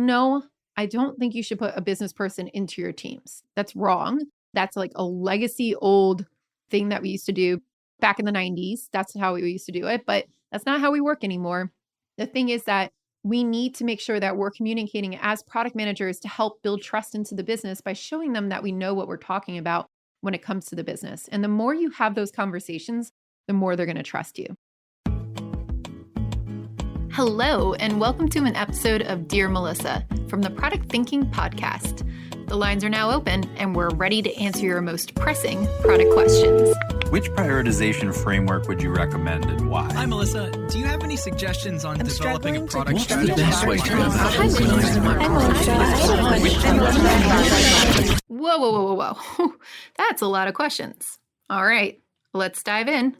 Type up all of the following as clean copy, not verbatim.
know, I don't think you should put a business person into your teams. That's wrong. That's like a legacy old thing that we used to do back in the 90s. That's how we used to do it, but that's not how we work anymore. The thing is that we need to make sure that we're communicating as product managers to help build trust into the business by showing them that we know what we're talking about when it comes to the business. And the more you have those conversations, the more they're going to trust you. Hello, and welcome to an episode of Dear Melissa from the Product Thinking Podcast. The lines are now open, and we're ready to answer your most pressing product questions. Which prioritization framework would you recommend and why? Hi, Melissa. Do you have any suggestions on developing a product strategy? Whoa. That's a lot of questions. All right, let's dive in.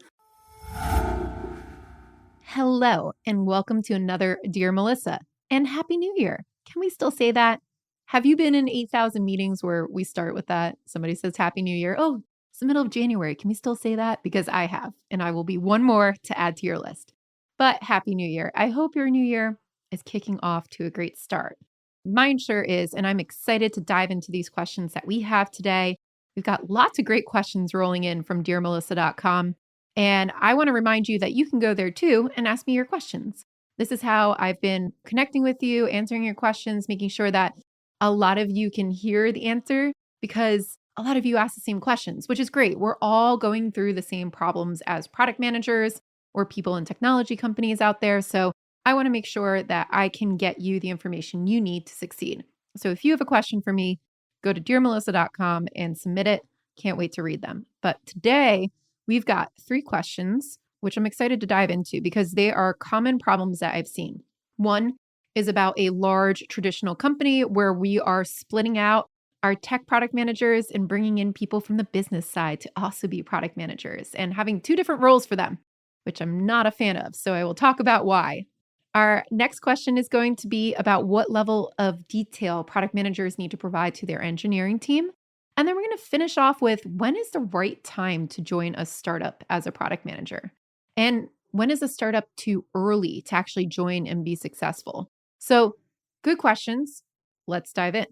Hello, and welcome to another Dear Melissa, and Happy New Year. Can we still say that? Have you been in 8,000 meetings where we start with that? Somebody says Happy New Year. Oh, it's the middle of January. Can we still say that? Because I have, and I will be one more to add to your list. But Happy New Year. I hope your new year is kicking off to a great start. Mine sure is, and I'm excited to dive into these questions that we have today. We've got lots of great questions rolling in from dearmelissa.com. And I want to remind you that you can go there too and ask me your questions. This is how I've been connecting with you, answering your questions, making sure that a lot of you can hear the answer because a lot of you ask the same questions, which is great. We're all going through the same problems as product managers or people in technology companies out there. So I want to make sure that I can get you the information you need to succeed. So if you have a question for me, go to dearmelissa.com and submit it. Can't wait to read them. But today, we've got 3 questions, which I'm excited to dive into because they are common problems that I've seen. One is about a large traditional company where we are splitting out our tech product managers and bringing in people from the business side to also be product managers and having 2 different roles for them, which I'm not a fan of. So I will talk about why. Our next question is going to be about what level of detail product managers need to provide to their engineering team. And then we're going to finish off with when is the right time to join a startup as a product manager? And when is a startup too early to actually join and be successful? So good questions. Let's dive in.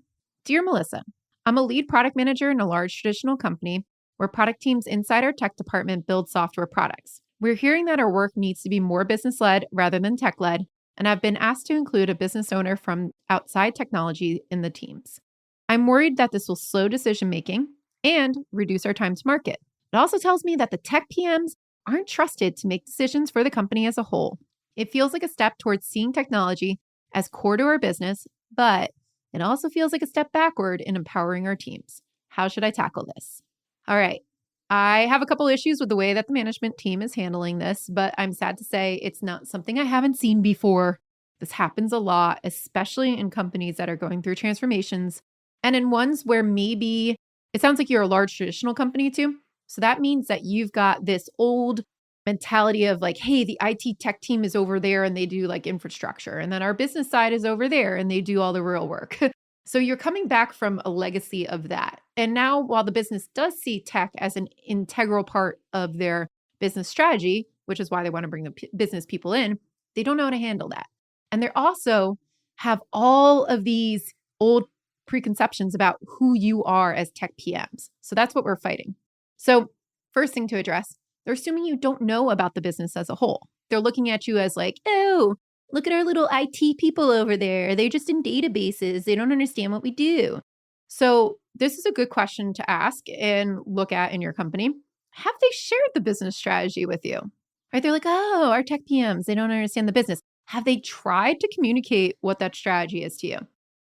Dear Melissa, I'm a lead product manager in a large traditional company where product teams inside our tech department build software products. We're hearing that our work needs to be more business-led rather than tech-led, and I've been asked to include a business owner from outside technology in the teams. I'm worried that this will slow decision-making and reduce our time to market. It also tells me that the tech PMs aren't trusted to make decisions for the company as a whole. It feels like a step towards seeing technology as core to our business, but it also feels like a step backward in empowering our teams. How should I tackle this? All right. I have a couple issues with the way that the management team is handling this, but I'm sad to say it's not something I haven't seen before. This happens a lot, especially in companies that are going through transformations. And in ones where maybe it sounds like you're a large traditional company too. So that means that you've got this old mentality of like, hey, the IT tech team is over there and they do like infrastructure. And then our business side is over there and they do all the real work. So you're coming back from a legacy of that. And now while the business does see tech as an integral part of their business strategy, which is why they want to bring the business people in, they don't know how to handle that. And they also have all of these old preconceptions about who you are as tech PMs. So that's what we're fighting. So first thing to address, they're assuming you don't know about the business as a whole. They're looking at you as like, oh, look at our little IT people over there. They're just in databases. They don't understand what we do. So this is a good question to ask and look at in your company. Have they shared the business strategy with you? Right? They're like, oh, our tech PMs, they don't understand the business. Have they tried to communicate what that strategy is to you?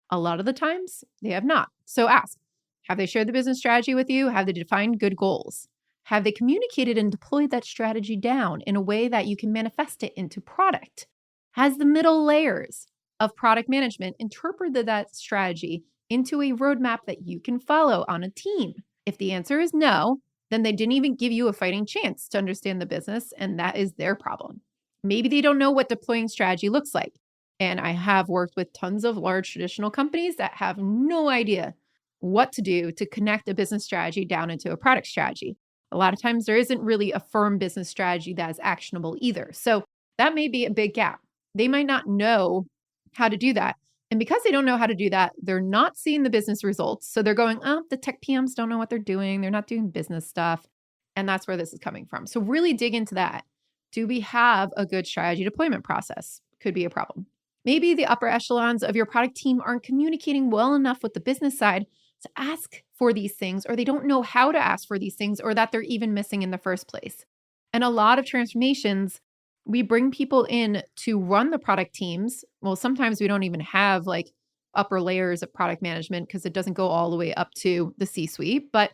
A lot of the times they have not. So ask, have they shared the business strategy with you? Have they defined good goals? Have they communicated and deployed that strategy down in a way that you can manifest it into product? Has the middle layers of product management interpreted that strategy into a roadmap that you can follow on a team? If the answer is no, then they didn't even give you a fighting chance to understand the business, and that is their problem. Maybe they don't know what deploying strategy looks like. And I have worked with tons of large traditional companies that have no idea what to do to connect a business strategy down into a product strategy. A lot of times there isn't really a firm business strategy that is actionable either. So that may be a big gap. They might not know how to do that. And because they don't know how to do that, they're not seeing the business results. So they're going, oh, the tech PMs don't know what they're doing. They're not doing business stuff. And that's where this is coming from. So really dig into that. Do we have a good strategy deployment process? Could be a problem. Maybe the upper echelons of your product team aren't communicating well enough with the business side to ask for these things, or they don't know how to ask for these things, or that they're even missing in the first place. And a lot of transformations, we bring people in to run the product teams. Well, sometimes we don't even have like upper layers of product management because it doesn't go all the way up to the C-suite. But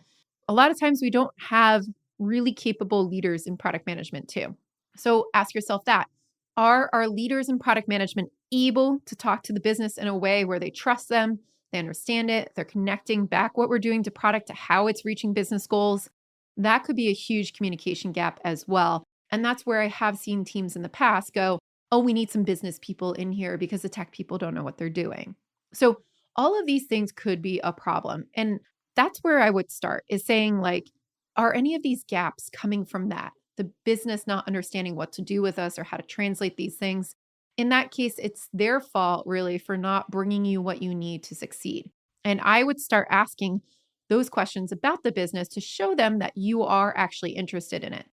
a lot of times we don't have really capable leaders in product management too. So ask yourself that. Are our leaders in product management able to talk to the business in a way where they trust them, they understand it, they're connecting back what we're doing to product to how it's reaching business goals? That could be a huge communication gap as well. And that's where I have seen teams in the past go, oh, we need some business people in here because the tech people don't know what they're doing. So all of these things could be a problem. And that's where I would start, is saying like, are any of these gaps coming from that? The business not understanding what to do with us or how to translate these things. In that case, it's their fault really for not bringing you what you need to succeed. And I would start asking those questions about the business to show them that you are actually interested in it.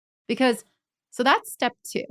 So that's step 2.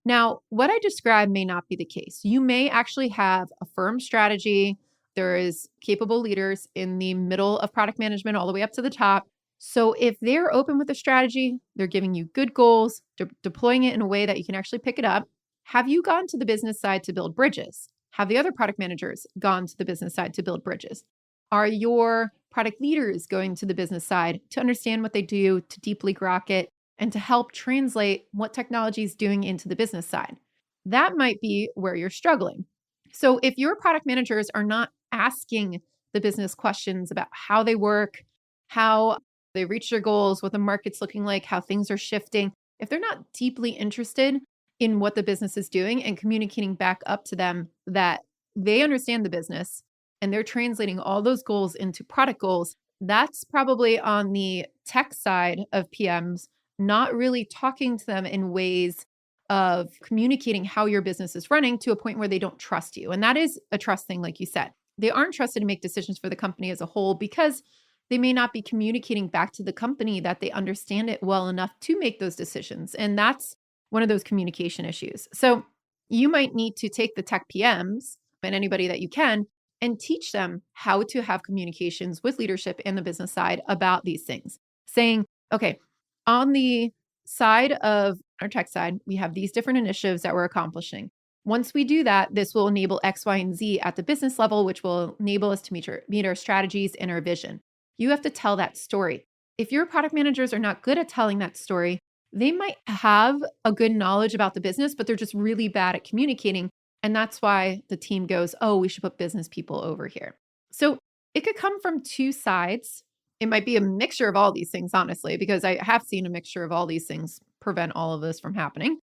Now, what I described may not be the case. You may actually have a firm strategy. There is capable leaders in the middle of product management all the way up to the top. So if they're open with a strategy, they're giving you good goals, deploying it in a way that you can actually pick it up. Have you gone to the business side to build bridges? Have the other product managers gone to the business side to build bridges? Are your product leaders going to the business side to understand what they do, to deeply grok it, and to help translate what technology is doing into the business side? That might be where you're struggling. So if your product managers are not asking the business questions about how they work, how they reach their goals, what the market's looking like, how things are shifting, if they're not deeply interested in what the business is doing and communicating back up to them that they understand the business and they're translating all those goals into product goals, that's probably on the tech side of PMs, not really talking to them in ways of communicating how your business is running to a point where they don't trust you. And that is a trust thing, like you said. They aren't trusted to make decisions for the company as a whole because they may not be communicating back to the company that they understand it well enough to make those decisions. And that's one of those communication issues. So you might need to take the tech PMs and anybody that you can and teach them how to have communications with leadership and the business side about these things. Saying, okay, on the side of our tech side, we have these different initiatives that we're accomplishing. Once we do that, this will enable X, Y, and Z at the business level, which will enable us to meet our strategies and our vision. You have to tell that story. If your product managers are not good at telling that story, they might have a good knowledge about the business, but they're just really bad at communicating. And that's why the team goes, oh, we should put business people over here. So it could come from two sides. It might be a mixture of all these things, honestly, because I have seen a mixture of all these things prevent all of this from happening.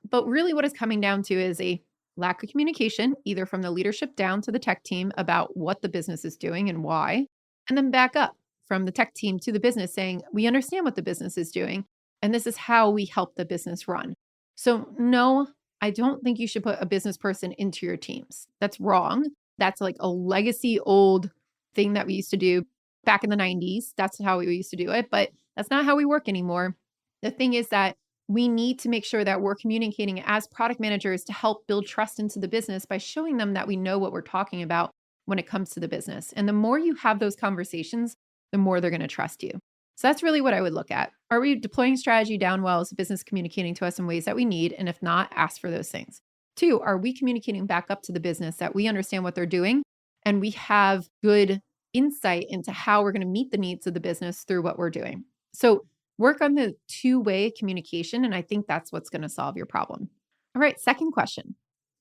But really what it's coming down to is a lack of communication, either from the leadership down to the tech team about what the business is doing and why, and then back up from the tech team to the business saying, we understand what the business is doing, and this is how we help the business run. So no, I don't think you should put a business person into your teams. That's wrong. That's like a legacy old thing that we used to do back in the 90s. That's how we used to do it, but that's not how we work anymore. The thing is that we need to make sure that we're communicating as product managers to help build trust into the business by showing them that we know what we're talking about when it comes to the business. And the more you have those conversations, the more they're going to trust you. So that's really what I would look at. Are we deploying strategy down well? Is the business communicating to us in ways that we need? And if not, ask for those things. 2, are we communicating back up to the business that we understand what they're doing and we have good insight into how we're going to meet the needs of the business through what we're doing? So work on the two-way communication, and I think that's what's going to solve your problem. All right, second question.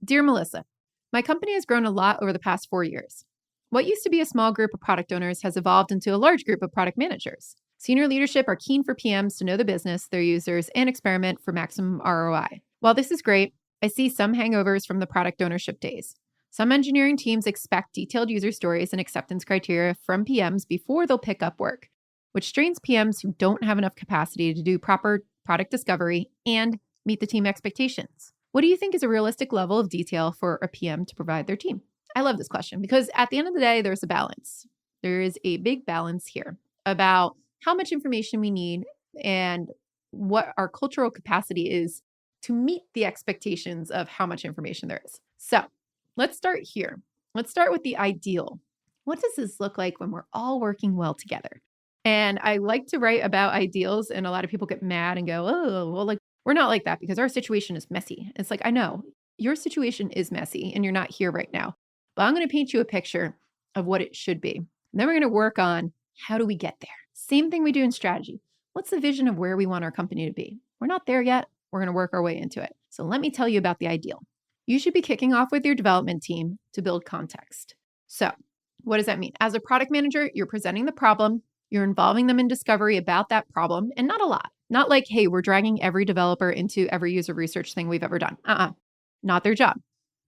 Dear Melissa, my company has grown a lot over the past 4 years. What used to be a small group of product owners has evolved into a large group of product managers. Senior leadership are keen for PMs to know the business, their users, and experiment for maximum ROI. While this is great, I see some hangovers from the product ownership days. Some engineering teams expect detailed user stories and acceptance criteria from PMs before they'll pick up work, which strains PMs who don't have enough capacity to do proper product discovery and meet the team expectations. What do you think is a realistic level of detail for a PM to provide their team? I love this question because at the end of the day, there's a balance. There is a big balance here about how much information we need and what our cultural capacity is to meet the expectations of how much information there is. So let's start here. Let's start with the ideal. What does this look like when we're all working well together? And I like to write about ideals, and a lot of people get mad and go, oh, well, like, we're not like that because our situation is messy. It's like, I know your situation is messy and you're not here right now, but I'm going to paint you a picture of what it should be. And then we're going to work on how do we get there? Same thing we do in strategy. What's the vision of where we want our company to be? We're not there yet. We're going to work our way into it. So let me tell you about the ideal. You should be kicking off with your development team to build context. So what does that mean? As a product manager, you're presenting the problem, you're involving them in discovery about that problem, and not a lot. Not like, hey, we're dragging every developer into every user research thing we've ever done. Not their job.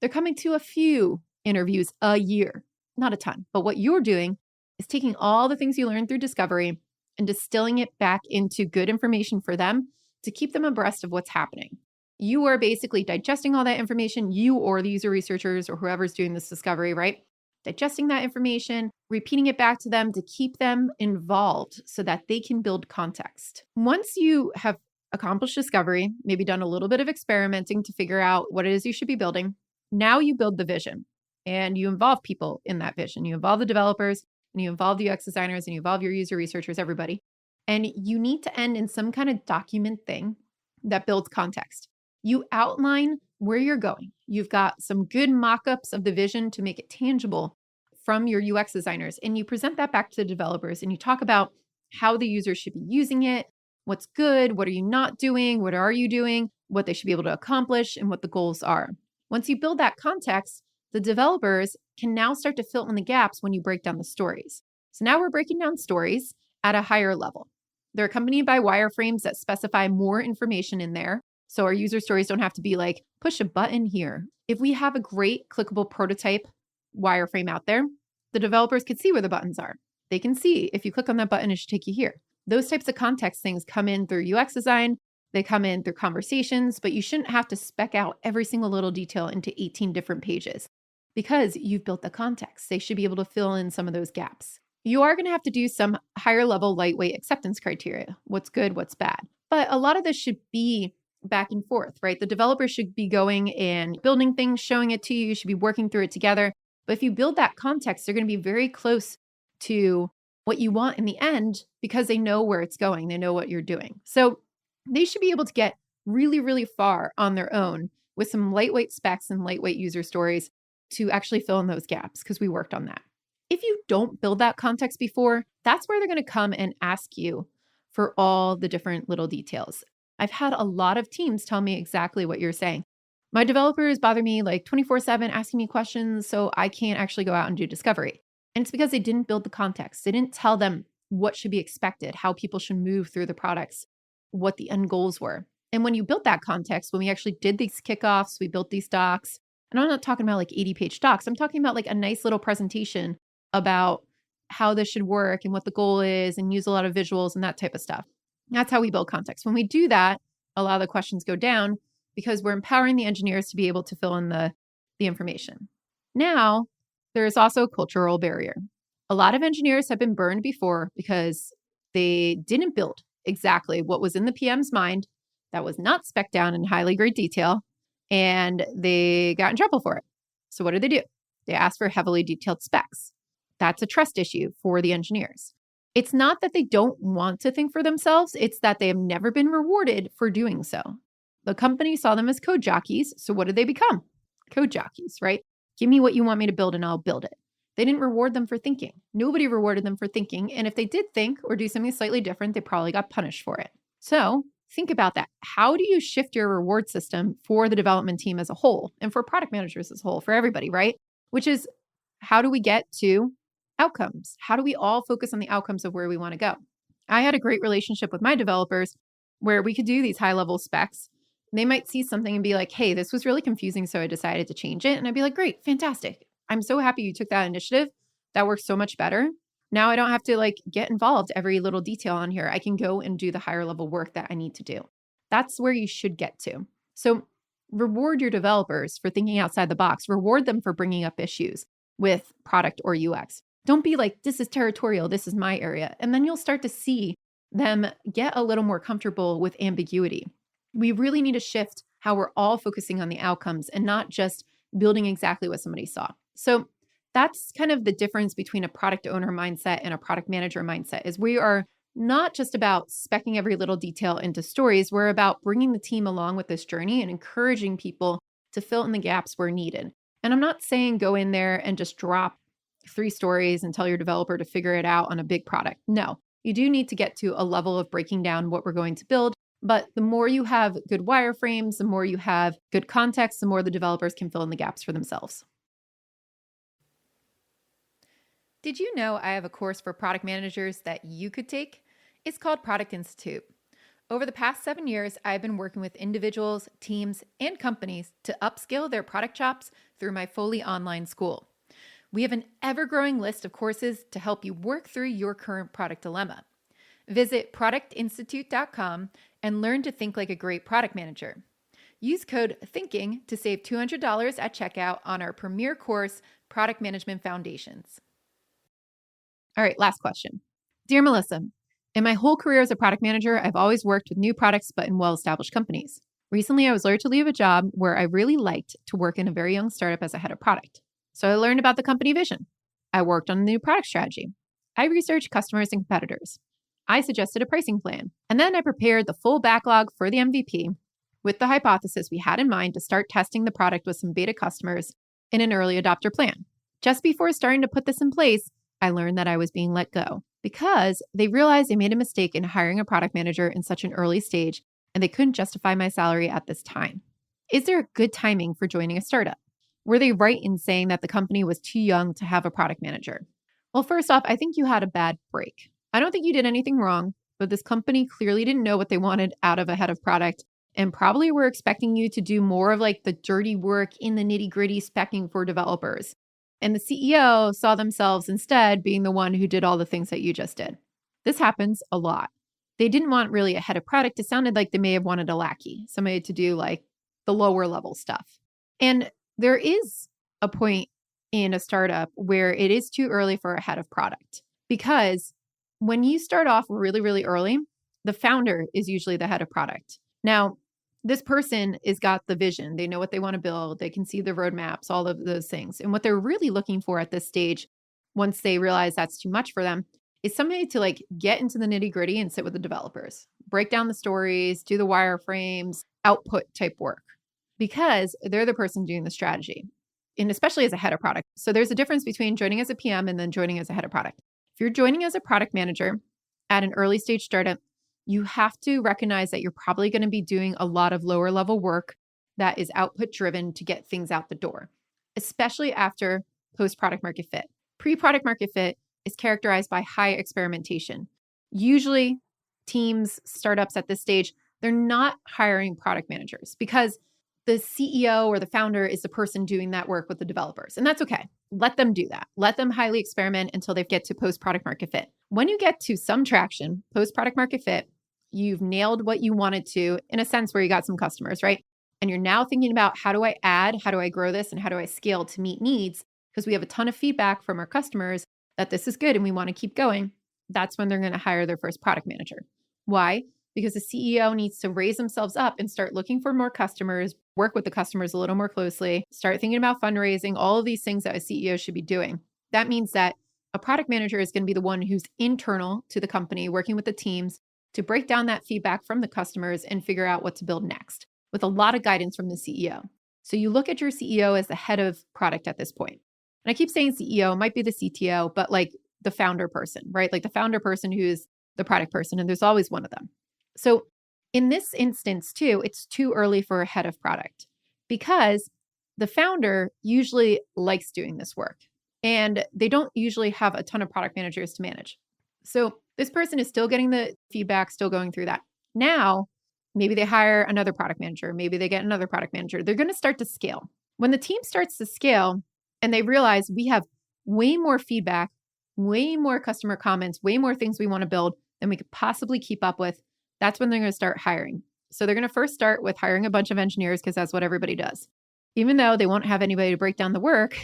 They're coming to a few interviews a year, not a ton. But what you're doing is taking all the things you learned through discovery and distilling it back into good information for them to keep them abreast of what's happening. You are basically digesting all that information, you or the user researchers or whoever's doing this discovery, right? Digesting that information, repeating it back to them to keep them involved so that they can build context. Once you have accomplished discovery, maybe done a little bit of experimenting to figure out what it is you should be building, now you build the vision and you involve people in that vision. You involve the developers and you involve the UX designers and you involve your user researchers, everybody. And you need to end in some kind of document thing that builds context. You outline where you're going. You've got some good mock-ups of the vision to make it tangible from your UX designers. And you present that back to the developers and you talk about how the user should be using it, what's good, what are you not doing, what are you doing, what they should be able to accomplish, and what the goals are. Once you build that context, the developers can now start to fill in the gaps when you break down the stories. So now we're breaking down stories at a higher level. They're accompanied by wireframes that specify more information in there. So our user stories don't have to be like, push a button here. If we have a great clickable prototype wireframe out there, the developers can see where the buttons are. They can see if you click on that button, it should take you here. Those types of context things come in through UX design. They come in through conversations, but you shouldn't have to spec out every single little detail into 18 different pages because you've built the context. They should be able to fill in some of those gaps. You are going to have to do some higher level lightweight acceptance criteria. What's good, what's bad. But a lot of this should be back and forth, right? The developer should be going and building things, showing it to you. You should be working through it together. But if you build that context, they're going to be very close to what you want in the end because they know where it's going. They know what you're doing. So they should be able to get really, really far on their own with some lightweight specs and lightweight user stories to actually fill in those gaps because we worked on that. If you don't build that context before, that's where they're going to come and ask you for all the different little details. I've had a lot of teams tell me exactly what you're saying. My developers bother me like 24/7 asking me questions, so I can't actually go out and do discovery. And it's because they didn't build the context. They didn't tell them what should be expected, how people should move through the products, what the end goals were. And when you build that context, when we actually did these kickoffs, we built these docs, and I'm not talking about like 80-page docs. I'm talking about like a nice little presentation about how this should work and what the goal is and use a lot of visuals and that type of stuff. That's how we build context. When we do that, a lot of the questions go down because we're empowering the engineers to be able to fill in the information. Now, there is also a cultural barrier. A lot of engineers have been burned before because they didn't build exactly what was in the PM's mind that was not spec'd down in highly great detail, and they got in trouble for it. So what do? They asked for heavily detailed specs. That's a trust issue for the engineers. It's not that they don't want to think for themselves. It's that they have never been rewarded for doing so. The company saw them as code jockeys. So what did they become? Code jockeys, right? Give me what you want me to build and I'll build it. They didn't reward them for thinking. Nobody rewarded them for thinking. And if they did think or do something slightly different, they probably got punished for it. So think about that. How do you shift your reward system for the development team as a whole and for product managers as a whole, for everybody, right? Which is, how do we get to outcomes? How do we all focus on the outcomes of where we want to go? I had a great relationship with my developers where we could do these high level specs. They might see something and be like, hey, this was really confusing, so I decided to change it. And I'd be like, great, fantastic. I'm so happy you took that initiative. That works so much better. Now I don't have to like get involved every little detail on here. I can go and do the higher level work that I need to do. That's where you should get to. So reward your developers for thinking outside the box. Reward them for bringing up issues. with product or UX. Don't be like, this is territorial, this is my area. And then you'll start to see them get a little more comfortable with ambiguity. We really need to shift how we're all focusing on the outcomes and not just building exactly what somebody saw. So that's kind of the difference between a product owner mindset and a product manager mindset is we are not just about speccing every little detail into stories. We're about bringing the team along with this journey and encouraging people to fill in the gaps where needed. And I'm not saying go in there and just drop 3 stories and tell your developer to figure it out on a big product. No, you do need to get to a level of breaking down what we're going to build. But the more you have good wireframes, the more you have good context, the more the developers can fill in the gaps for themselves. Did you know I have a course for product managers that you could take? It's called Product Institute. Over the past 7 years, I've been working with individuals, teams, and companies to upskill their product chops through my fully online school. We have an ever-growing list of courses to help you work through your current product dilemma. Visit productinstitute.com and learn to think like a great product manager. Use code THINKING to save $200 at checkout on our premier course, Product Management Foundations. All right, last question. Dear Melissa, in my whole career as a product manager, I've always worked with new products, but in well-established companies. Recently, I was lured to leave a job where I really liked to work in a very young startup as a head of product. So I learned about the company vision. I worked on a new product strategy. I researched customers and competitors. I suggested a pricing plan. And then I prepared the full backlog for the MVP with the hypothesis we had in mind to start testing the product with some beta customers in an early adopter plan. Just before starting to put this in place, I learned that I was being let go because they realized they made a mistake in hiring a product manager in such an early stage and they couldn't justify my salary at this time. Is there a good timing for joining a startup? Were they right in saying that the company was too young to have a product manager? Well, first off, I think you had a bad break. I don't think you did anything wrong, but this company clearly didn't know what they wanted out of a head of product and probably were expecting you to do more of like the dirty work in the nitty-gritty speccing for developers. And the CEO saw themselves instead being the one who did all the things that you just did. This happens a lot. They didn't want really a head of product. It sounded like they may have wanted a lackey, somebody to do like the lower level stuff. And there is a point in a startup where it is too early for a head of product because when you start off really, really early, the founder is usually the head of product. Now, this person has got the vision. They know what they want to build. They can see the roadmaps, all of those things. And what they're really looking for at this stage, once they realize that's too much for them, is somebody to like get into the nitty gritty and sit with the developers, break down the stories, do the wireframes, output type work, because they're the person doing the strategy. And especially as a head of product. So there's a difference between joining as a PM and then joining as a head of product. If you're joining as a product manager at an early stage startup, you have to recognize that you're probably going to be doing a lot of lower level work that is output driven to get things out the door, especially after post product market fit. Pre product market fit is characterized by high experimentation. Usually teams, startups at this stage, they're not hiring product managers because the CEO or the founder is the person doing that work with the developers. And that's okay. Let them do that. Let them highly experiment until they get to post-product market fit. When you get to some traction, post-product market fit, you've nailed what you wanted to in a sense where you got some customers, right? And you're now thinking about how do I add, how do I grow this, and how do I scale to meet needs? Because we have a ton of feedback from our customers that this is good and we want to keep going. That's when they're going to hire their first product manager. Why? Because the CEO needs to raise themselves up and start looking for more customers, work with the customers a little more closely, start thinking about fundraising, all of these things that a CEO should be doing. That means that a product manager is going to be the one who's internal to the company, working with the teams to break down that feedback from the customers and figure out what to build next with a lot of guidance from the CEO. So you look at your CEO as the head of product at this point. And I keep saying CEO, it might be the CTO, but like the founder person, right? Like the founder person who is the product person, and there's always one of them. So in this instance too, it's too early for a head of product because the founder usually likes doing this work and they don't usually have a ton of product managers to manage. So this person is still getting the feedback, still going through that. Now, maybe they hire another product manager, maybe they get another product manager. They're going to start to scale. When the team starts to scale and they realize we have way more feedback, way more customer comments, way more things we want to build than we could possibly keep up with, that's when they're going to start hiring. So they're going to first start with hiring a bunch of engineers because that's what everybody does. Even though they won't have anybody to break down the work,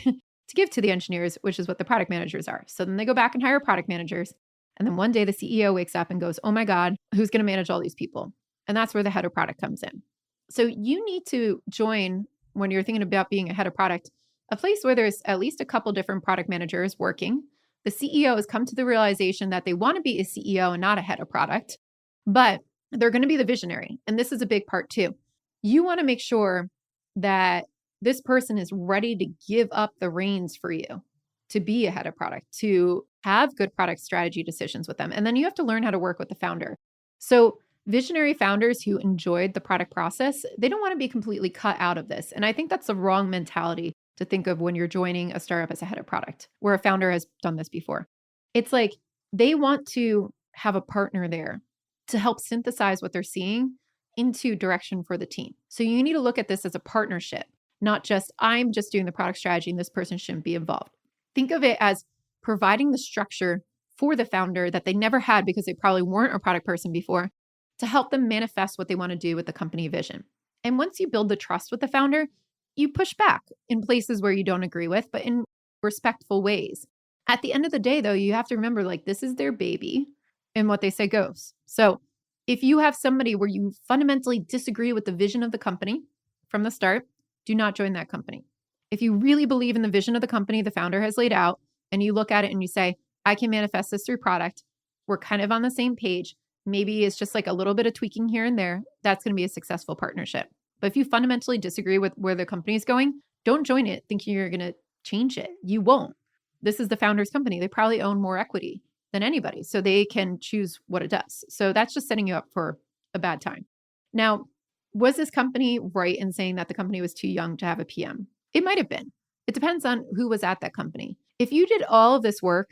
to give to the engineers, which is what the product managers are. So then they go back and hire product managers. And then one day the CEO wakes up and goes, oh my God, who's going to manage all these people? And that's where the head of product comes in. So you need to join, when you're thinking about being a head of product, a place where there's at least a couple different product managers working. The CEO has come to the realization that they want to be a CEO and not a head of product, but they're going to be the visionary. And this is a big part too. You want to make sure that this person is ready to give up the reins for you to be a head of product, to have good product strategy decisions with them. And then you have to learn how to work with the founder. So visionary founders who enjoyed the product process, they don't want to be completely cut out of this. And I think that's the wrong mentality to think of when you're joining a startup as a head of product, where a founder has done this before. It's like they want to have a partner there to help synthesize what they're seeing into direction for the team. So you need to look at this as a partnership, not just I'm just doing the product strategy and this person shouldn't be involved. Think of it as providing the structure for the founder that they never had because they probably weren't a product person before, to help them manifest what they want to do with the company vision. And once you build the trust with the founder, you push back in places where you don't agree with, but in respectful ways. At the end of the day, though, you have to remember, like, this is their baby and what they say goes. So if you have somebody where you fundamentally disagree with the vision of the company from the start, do not join that company. If you really believe in the vision of the company the founder has laid out, and you look at it and you say, I can manifest this through product, we're kind of on the same page. Maybe it's just like a little bit of tweaking here and there. That's going to be a successful partnership. But if you fundamentally disagree with where the company is going, don't join it thinking you're going to change it. You won't. This is the founder's company. They probably own more equity than anybody, so they can choose what it does. So that's just setting you up for a bad time. Now, was this company right in saying that the company was too young to have a PM? It might have been. It depends on who was at that company. If you did all of this work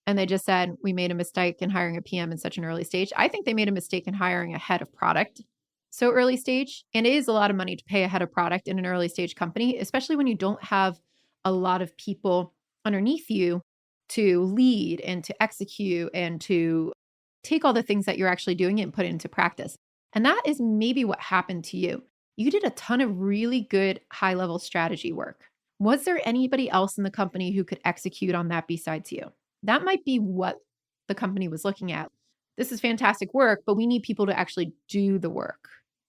and they just said, we made a mistake in hiring a PM in such an early stage, I think they made a mistake in hiring a head of product so early stage. And it is a lot of money to pay a head of product in an early stage company, especially when you don't have a lot of people underneath you to lead and to execute and to take all the things that you're actually doing and put it into practice. And that is maybe what happened to you. You did a ton of really good high-level strategy work. Was there anybody else in the company who could execute on that besides you? That might be what the company was looking at. This is fantastic work, but we need people to actually do the work.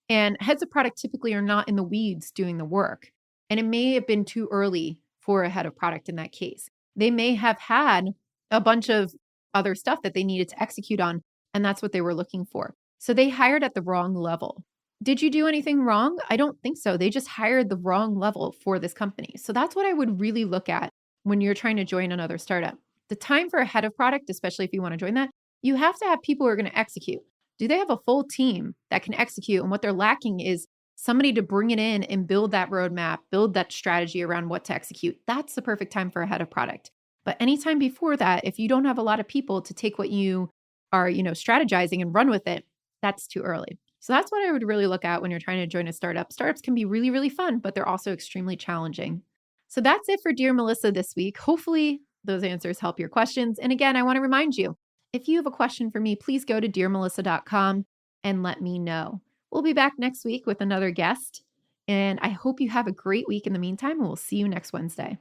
And heads of product typically are not in the weeds doing the work. And it may have been too early for a head of product in that case. They may have had a bunch of other stuff that they needed to execute on, and that's what they were looking for. So they hired at the wrong level. Did you do anything wrong? I don't think so. They just hired the wrong level for this company. So that's what I would really look at when you're trying to join another startup. The time for a head of product, especially if you want to join that, you have to have people who are going to execute. Do they have a full team that can execute? And what they're lacking is somebody to bring it in and build that roadmap, build that strategy around what to execute. That's the perfect time for a head of product. But anytime before that, if you don't have a lot of people to take what you are, strategizing and run with it, that's too early. So that's what I would really look at when you're trying to join a startup. Startups can be really, really fun, but they're also extremely challenging. So that's it for Dear Melissa this week. Hopefully those answers help your questions. And again, I want to remind you, if you have a question for me, please go to dearmelissa.com and let me know. We'll be back next week with another guest. And I hope you have a great week in the meantime, and we'll see you next Wednesday.